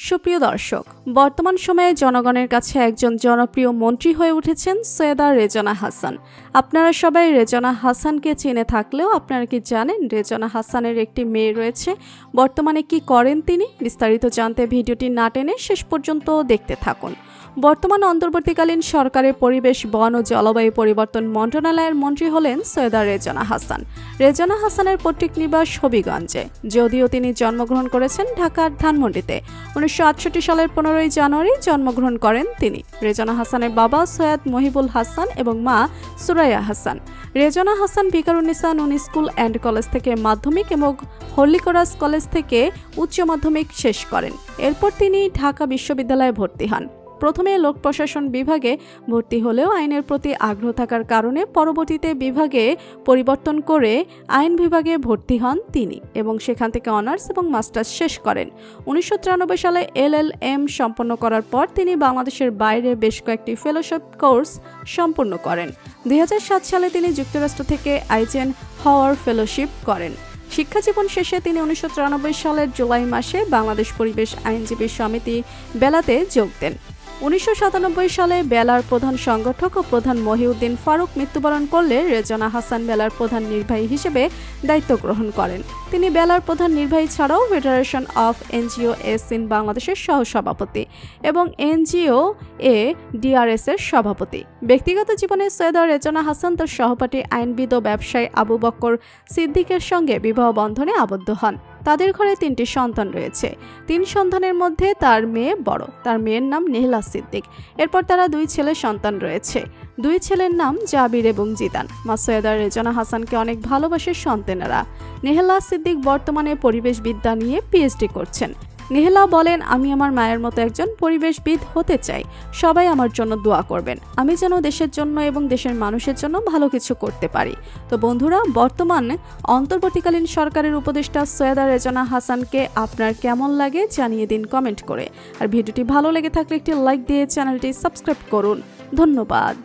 সুপ্রিয় দর্শক, বর্তমান সময়ে জনগণের কাছে একজন জনপ্রিয় মন্ত্রী হয়ে উঠেছেন সৈয়দা রেজনা হাসান। আপনারা সবাই রেজনা হাসানকে চিনে থাকলেও আপনারা কি জানেন রেজনা হাসানের একটি মেয়ে রয়েছে? বর্তমানে কি করেন তিনি? বিস্তারিত জানতে ভিডিওটি না টেনে শেষ পর্যন্ত দেখতে থাকুন। বর্তমান অন্তর্বর্তীকালীন সরকারের পরিবেশ, বন ও জলবায়ু পরিবর্তন মন্ত্রণালয়ের মন্ত্রী হলেন সৈয়দা রেজনা হাসান। রেজনা হাসানের পৈতৃক নিবাস হবিগঞ্জে, যদিও তিনি জন্মগ্রহণ করেছেন ঢাকার ধানমন্ডিতে। 1968 সালের 15 জানুয়ারি জন্মগ্রহণ করেন তিনি। রেজনা হাসানের বাবা সৈয়দ মহিবুল হাসান এবং মা সুরাইয়া হাসান। রেজনা হাসান ভিকারুন্নিসা নুন স্কুল অ্যান্ড কলেজ থেকে মাধ্যমিক এবং হলিকরাজ কলেজ থেকে উচ্চ মাধ্যমিক শেষ করেন। এরপর তিনি ঢাকা বিশ্ববিদ্যালয়ে ভর্তি হন। প্রথমে লোক প্রশাসন বিভাগে ভর্তি হলেও আইনের প্রতি আগ্রহ থাকার কারণে পরবর্তীতে বিভাগে পরিবর্তন করে আইন বিভাগে ভর্তি হন তিনি এবং সেখান থেকে অনার্স এবং মাস্টার্স শেষ করেন। 1993 সালে LLM সম্পন্ন করার পর তিনি বাংলাদেশের বাইরে বেশ কয়েকটি ফেলোশিপ কোর্স সম্পন্ন করেন। 2007 সালে তিনি যুক্তরাষ্ট্র থেকে আইজেন হাওয়ার ফেলোশিপ করেন। শিক্ষাজীবন শেষে তিনি 1993 সালের জুলাই মাসে বাংলাদেশ পরিবেশ আইনজীবী সমিতি বেলাতে যোগ দেন। 1997 সালে বেলার প্রধান সংগঠক ও প্রধান মহিউদ্দিন ফারুক মৃত্যুবরণ করলে রেজনা হাসান বেলার প্রধান নির্বাহী হিসেবে দায়িত্ব গ্রহণ করেন। তিনি বেলার প্রধান নির্বাহী ছাড়াও ফেডারেশন অফ NGO ইন বাংলাদেশের সহসভাপতি এবং NGO DRS এর সভাপতি। ব্যক্তিগত জীবনে সৈয়দা রেজনা হাসান তার সহপাঠী আইনবিদ ও ব্যবসায়ী আবু বকর সিদ্দিকের সঙ্গে বিবাহ বন্ধনে আবদ্ধ হন। তাদের ঘরে 3টি সন্তান রয়েছে। 3 সন্তানের মধ্যে তার মেয়ে বড়, তার মেয়ের নাম নেহলা সিদ্দিক। এরপর তারা 2 ছেলে সন্তান রয়েছে। 2 ছেলের নাম জাবির এবং জিদান। মা সৈয়দা রেজনা হাসানকে অনেক ভালোবাসে সন্তানেরা। নেহলা সিদ্দিক বর্তমানে পরিবেশবিদ্যা নিয়ে PhD করছেন। নেহলা বলেন, আমি আমার মায়ের মতো একজন পরিবেশবিদ হতে চাই। সবাই আমার জন্য দোয়া করবেন, আমি যেন দেশের জন্য এবং দেশের মানুষের জন্য ভালো কিছু করতে পারি। তো বন্ধুরা, বর্তমান অন্তর্বর্তীকালীন সরকারের উপদেষ্টা সৈয়দা রেজনা হাসানকে আপনার কেমন লাগে জানিয়ে দিন কমেন্ট করে। আর ভিডিওটি ভালো লেগে থাকলে একটি লাইক দিয়ে চ্যানেলটি সাবস্ক্রাইব করুন। ধন্যবাদ।